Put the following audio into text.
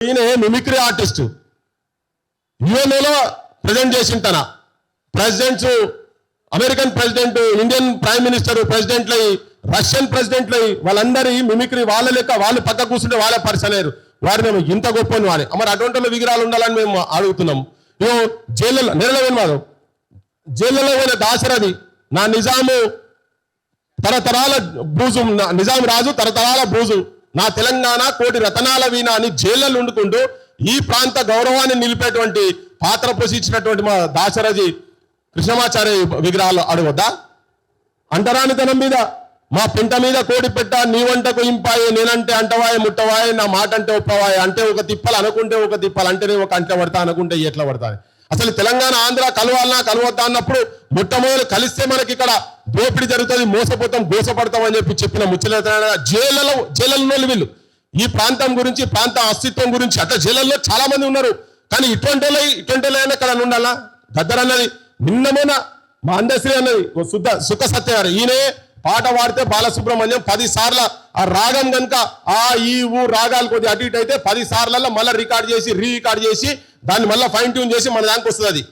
ఈయన mimicry artist యుఎన్ఏలో present చేసిన తన presidents American president Indian prime minister ప్రెసిడెంట్లు రష్యన్ ప్రెసిడెంట్లు వాళ్ళందరి మిమిక్రీ వాళ్ళ లెక్క వాళ్ళు పక్క కూర్చుంటే వాళ్ళే పరిచయం అయ్యారు వారిని ఇంత గొప్పని వారి మరి అటువంటి విగ్రహాలు ఉండాలని మేము అడుగుతున్నాం. ఇగో జైళ్ళలో నెరవేరు మాధవ్ జైళ్ళలో పోయిన దాశరథి నా నిజాము తరతరాల బూజు నిజాం రాజు తరతరాల బూజు నా తెలంగాణ కోటి రతనాల వీణ అని జైళ్ళలో ఉండుకుంటూ ఈ ప్రాంత గౌరవాన్ని నిలిపేటువంటి పాత్ర పోషించినటువంటి మా దాశరథి కృష్ణమాచార్య విగ్రహాలు అడగొద్దా? అంటరానితనం మీద మా పెంట మీద కోడి పెట్ట నీ వంటకు ఇంపాయే నేనంటే అంటవాయ ముట్టవాయ నా మాట అంటే ఒప్పవాయ అంటే ఒక తిప్పలు అనుకుంటే ఒక తిప్పలు అంటేనే ఒక అంట పడతా అనుకుంటే ఎట్లా పడతా. అసలు తెలంగాణ ఆంధ్ర కలవాలన్నా కలవద్దా అన్నప్పుడు మొట్టమొదటి కలిస్తే మనకి ఇక్కడ దోపిడీ జరుగుతుంది మోసపోతాం గోసపడతాం అని చెప్పిన ముచ్చట జైళ్ళలో వీళ్ళు ఈ ప్రాంతం గురించి ప్రాంత అస్తిత్వం గురించి అట్లా జైళ్ళల్లో చాలా మంది ఉన్నారు. కానీ ఇటువంటి అయినా ఇక్కడ ఉండాలా? గద్దర్ అన్నది నిన్నమోన మా అందశ్రీ అన్నది సుఖ సత్య గారు ఈయనే పాట పాడితే బాలసుబ్రహ్మణ్యం 10 సార్లు ఆ రాగం కనుక ఆ ఈ ఊ రాగాలు కొద్దిగా అటు ఇటు అయితే 10 సార్లలో మళ్ళీ రికార్డ్ చేసి రీ రికార్డ్ చేసి దాన్ని మళ్ళీ ఫైన్ ట్యూన్ చేసి మన దానికి వస్తుంది. అది